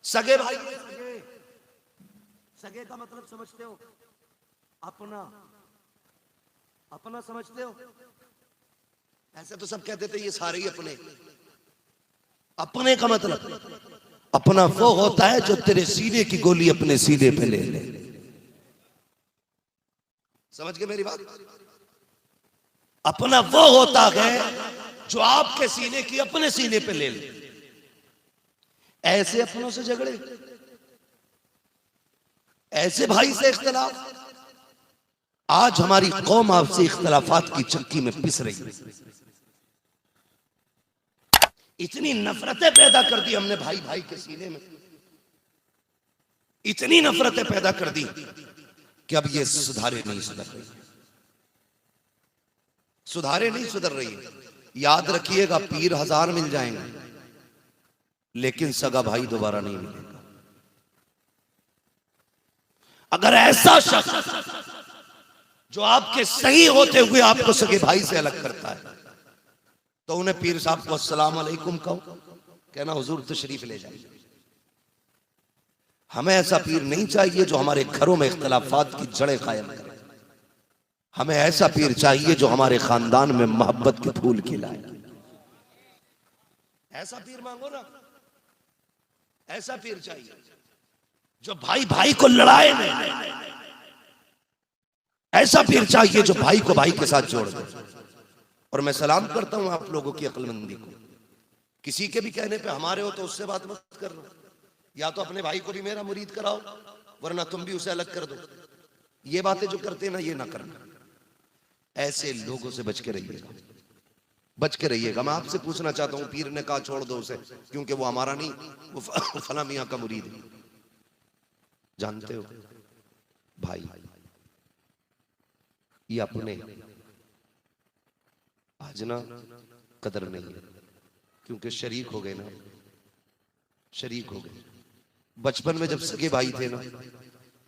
सगे भाई, सगे, सगे का मतलब समझते हो? अपना, अपना समझते हो? ऐसे तो सब कहते थे ये सारे ही अपने। अपने का मतलब अपना वो होता है जो तेरे सीने की गोली अपने सीने पे ले ले। समझ गए मेरी बात? अपना वो होता है जो आपके सीने की अपने सीने पे ले ले। ऐसे अपनों से झगड़े, ऐसे भाई से इख्तलाफ। आज हमारी कौम आपसे इख्तलाफात की चक्की में पिस रही है। इतनी नफरतें पैदा कर दी हमने भाई भाई के सीने में, इतनी नफरतें पैदा कर दी कि अब ये सुधारे नहीं सुधर रही, सुधारे नहीं सुधर रही। याद रखिएगा, पीर 1000 मिल जाएंगे लेकिन सगा भाई दोबारा नहीं मिलेगा। अगर ऐसा शख्स जो आपके सही होते हुए आपको सगे भाई से अलग करता है तो उन्हें पीर साहब को अस्सलाम अलैकुम कहो, कहना हुजूर तशरीफ ले जाइए। हमें ऐसा पीर नहीं चाहिए जो हमारे घरों में इख्तलाफात की जड़ें कायम करे। हमें ऐसा पीर चाहिए जो हमारे खानदान में मोहब्बत के फूल खिलाए। ऐसा पीर मांगो ना, ऐसा पीर चाहिए जो भाई भाई को लड़ाए नहीं। ऐसा पीर चाहिए जो भाई को भाई के साथ जोड़ दे। और मैं सलाम करता हूं आप लोगों की अक्लमंदी को। किसी के भी कहने पे हमारे हो तो उससे बात मत करना, या तो अपने भाई को भी मेरा मुरीद कराओ वरना तुम भी उसे अलग कर दो। ये बातें जो करते ना, ये ना करना। ऐसे लोगों से बच के रहिएगा, बच के रहिएगा। मैं आपसे पूछना चाहता हूं, पीर ने कहा छोड़ दो उसे क्योंकि वो हमारा नहीं, वो फला मियां का मुरीद है। जानते हो भाई, ये अपने आज ना कदर नहीं है क्योंकि शरीक हो गए ना, शरीक हो गए। बचपन में जब सगे भाई थे ना,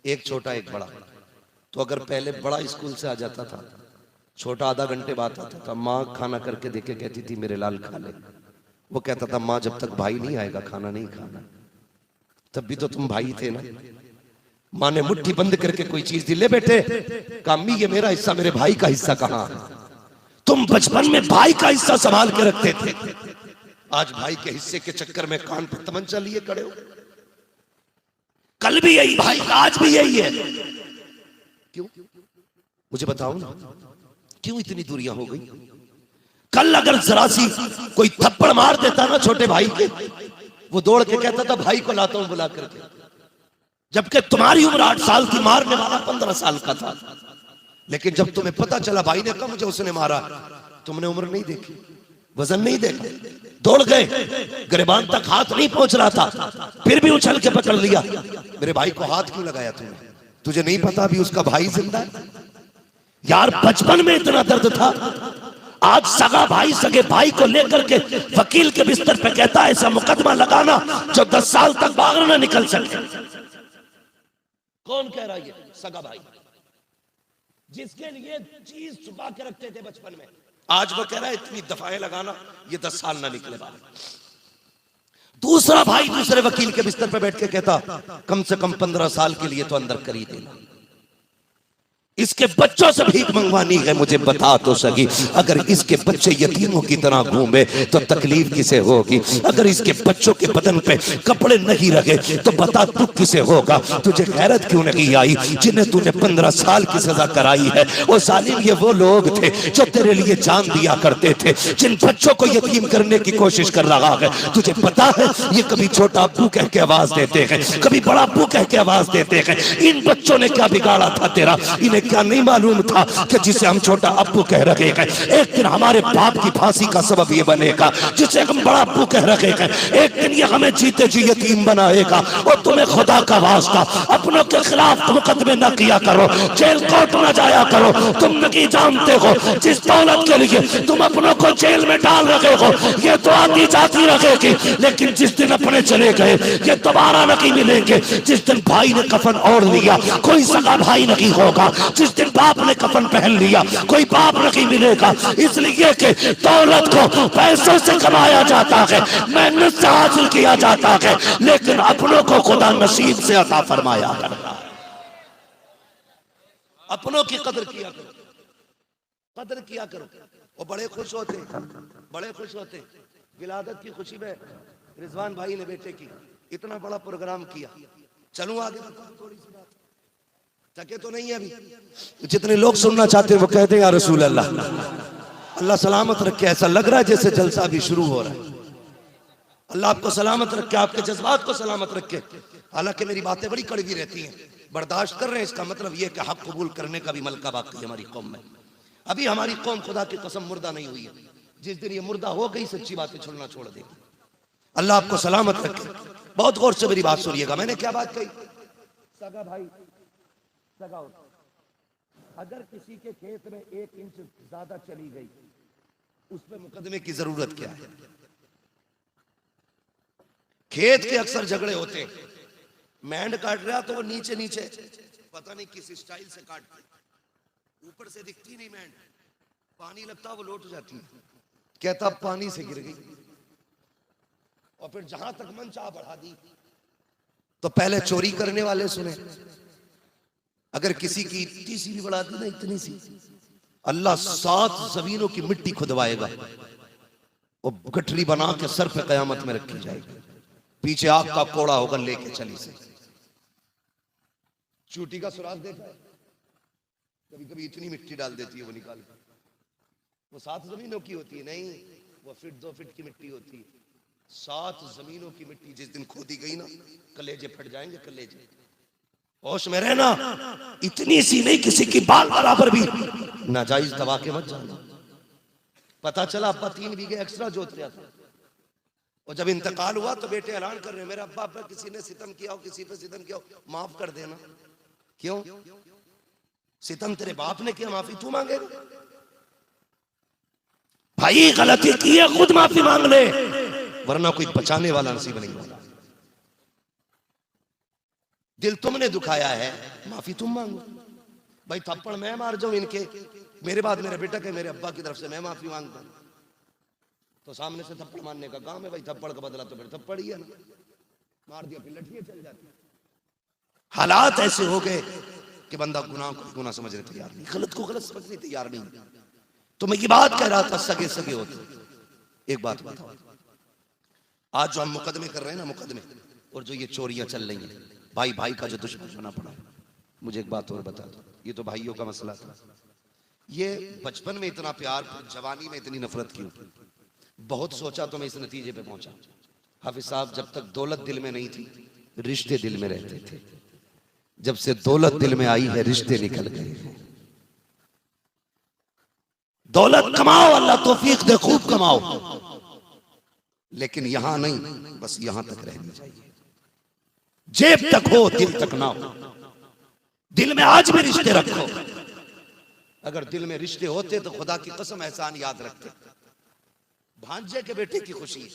एक छोटा एक बड़ा, तो अगर पहले बड़ा स्कूल से आ जाता था, छोटा आधा घंटे बाद आता था, माँ खाना करके देके कहती थी मेरे लाल खा ले। वो कहता था माँ जब तक भाई नहीं आएगा खाना नहीं खाना। तब भी तो तुम भाई थे ना। माँ ने मुट्ठी बंद करके कोई चीज दी, ले बेटे, कहा अम्मी ये मेरा हिस्सा, मेरे भाई का हिस्सा कहाँ है? तुम बचपन में भाई का हिस्सा संभाल के रखते थे, आज भाई के हिस्से के चक्कर में कान पर तमंचा लिए खड़े हो। कल भी यही भाई, आज भी यही है। क्यों? मुझे बताओ ना, क्यों इतनी दूरियां हो गई? कल अगर जरा सी कोई थप्पड़ मार देता ना छोटे भाई के, वो दौड़ के कहता था भाई को लाता हूं बुला करके, जबकि तुम्हारी उम्र 8 साल की, मारने वाला 15 साल का था। लेकिन जब तुम्हें पता चला भाई ने कहा मुझे उसने मारा, तुमने उम्र नहीं देखी, वजन नहीं देखा, दौड़ गए, गिरबान तक हाथ नहीं पहुंच रहा था, फिर भी उछल के पकड़ लिया। मेरे भाई को हाथ क्यों लगाया तूने? तुझे नहीं पता अभी उसका भाई जिंदा है? यार बचपन में इतना दर्द था, आज सगा भाई सगे भाई को लेकर के वकील के बिस्तर पे कहता है ऐसा मुकदमा लगाना जो 10 साल तक बाहर ना निकल सके। कौन कह रहा है? सगा भाई, जिसके लिए चीज छुपा के रखते थे बचपन में, आज वो कह रहा है इतनी दफाएं लगाना ये 10 साल ना निकले वाले। दूसरा भाई दूसरे वकील के बिस्तर पे बैठ के कहता कम से कम 15 साल के लिए तो अंदर कर ही देना। इसके बच्चों से भीख मंगवानी है, मुझे बता तो सकी। अगर इसके बच्चे यतीमों की तरह घूमे तो तकलीफ किसे होगी? अगर इसके बच्चों के बदन पे कपड़े नहीं रखे तो बता दुख किसे होगा? तुझे गैरत क्यों नहीं आई जिन्हें तूने 15 साल की सजा कराई है? वो जालिम, ये वो लोग थे जो तेरे लिए जान दिया करते थे, जिन बच्चों को यतीम करने की कोशिश कर रहा है। तुझे पता है ये कभी छोटा अब्बू कह के आवाज देते हैं, कभी बड़ा अब्बू कह के आवाज देते हैं। इन बच्चों ने क्या बिगाड़ा था तेरा? इन्हें क्या नहीं मालूम था कि जिसे हम छोटा अब्बू कह रहे हैं एक दिन हमारे बाप की फांसी का सबब ये बनेगा, जिसे हम बड़ा अब्बू कह रहे हैं एक दिन ये हमें जीते जी यतीम बनाएगा। और तुम्हें खुदा का वास्ता अपनों के खिलाफ मुकदमे न किया करो, जेल कोर्ट न जाया करो। तुम नहीं जानते हो जिस दौलत के लिए तुम अपनों को जेल में डाल रहे हो ये तो आती जाती रहेगी, लेकिन जिस दिन अपने चले गए ये दोबारा नहीं मिलेंगे। जिस दिन भाई ने कफन ओढ़ लिया कोई सगा भाई नहीं होगा जिस दिन बाप ने कफन पहन लिया कोई बाप नहीं मिलेगा, इसलिए कि दौलत को पैसों से कमाया जाता है, मेहनत से हासिल किया जाता है, लेकिन अपनों को खुदा नसीब से अता फरमाया करता है। अपनों की कदर किया करो, कदर किया करो। वो बड़े खुश होते, बड़े खुश होते। विलादत की खुशी में रिजवान भाई ने बेटे की इतना बड़ा प्रोग्राम किया। चलूं आगे, थोड़ी सी बात थके तो नहीं है अभी। जितने लोग सुनना चाहते हैं वो कहते हैं या रसूल अल्लाह, अल्लाह सलामत रखे। ऐसा लग रहा है जैसे जलसा भी शुरू हो रहा है। अल्लाह आपको सलामत रखे, आपके जज्बात को सलामत रखे। हालांकि मेरी बातें बड़ी कड़वी रहती हैं, बर्दाश्त कर रहे हैं, इसका मतलब यह कि हक कबूल करने का भी मलका बाकी है हमारी कौम में। अभी हमारी कौम खुदा की कसम मुर्दा नहीं हुई है। जिस दिन ये मुर्दा हो गई सच्ची बातें छुड़ना छोड़ देगी। अल्लाह आपको सलामत रखे। बहुत गौर से मेरी बात सुनिएगा। मैंने क्या बात कही? सगा भाई सगा होता, अगर किसी के खेत में 1 इंच ज्यादा चली गई, उसमें मुकदमे की जरूरत क्या है? खेत के अक्सर झगड़े होते हैं। मैंड काट रहा तो वो नीचे नीचे पता नहीं किस स्टाइल से काटते, ऊपर से दिखती नहीं मैंड, पानी लगता वो लौट जाती है। कहता पानी से गिर गई, और फिर जहां तक मन चाह बढ़ा दी। तो पहले चोरी करने वाले सुने, अगर किसी की इतनी सी भी बढ़ा दी ना, इतनी सी, अल्लाह 7 जमीनों की मिट्टी खुदवाएगा, वो गठरी बना के सर पे कयामत में रखी जाएगी। पीछे आग का कोड़ा होगा, लेके चली से। चूटी का सुराग देखा है? कभी कभी इतनी मिट्टी डाल देती है वो निकाल कर। वो 7 जमीनों की होती है? नहीं, वो 2 फीट की मिट्टी होती है। 7 जमीनों की मिट्टी जिस दिन खोदी गई ना, कलेजे फट जाएंगे, कलेजे। होश में रहना, इतनी सी नहीं, किसी की बाल बराबर भी नाजायज दबा के मत जाना। पता चला अब्बा 3 बीघे एक्स्ट्रा जोत रहा था, और जब इंतकाल हुआ तो बेटे ऐलान कर रहे हैं, मेरे अब्बा पर किसी ने सितम किया हो, किसी पे सितम किया हो, माफ कर देना। क्यों? सितम तेरे बाप ने किया, माफी तू मांगेगा? भाई गलती की है, खुद माफी मांग ले, वरना कोई बचाने वाला नसीब नहीं होगा। दिल तुमने दुखाया है, माफी तुम मांगो। भाई थप्पड़ मैं मार जाऊं इनके, मेरे बाद मेरा बेटा के मेरे अब्बा की तरफ से मैं माफी मांगता हूं, तो सामने से थप्पड़ मारने का काम है। भाई थप्पड़ का बदला तो फिर थप्पड़ ही है ना, मार दिया फिर लठियां चल जाती। हालात ऐसे हो गए कि बंदा गुनाह को गुनाह समझने तैयार नहीं, गलत को गलत समझने तैयार नहीं। तो मैं ये बात कह रहा था, सगे सगे होते। एक बात बताओ, आज जो हम मुकदमे कर रहे हैं ना, मुकदमे, और जो ये चोरियां चल रही हैं, भाई भाई का जो दुश्मन होना पड़ा। मुझे एक बात और बता दो, ये तो भाइयों का मसला था, ये बचपन में इतना प्यार, जवानी में इतनी नफरत क्यों? बहुत सोचा तो मैं इस नतीजे पे पहुंचा। हाफिज साहब, जब तक दौलत दिल में नहीं थी, रिश्ते दिल में रहते थे। जब से दौलत दिल में आई है, रिश्ते निकल गए हैं। दौलत कमाओ, अल्लाह तौफीक दे, खूब कमाओ, लेकिन यहां नहीं, बस यहां तक रहनी चाहिए। जेब तक हो, दिल तक ना हो। दिल में आज भी रिश्ते रखो। अगर दिल में रिश्ते होते तो खुदा की कसम एहसान याद रखते। भांजे के बेटे की खुशी,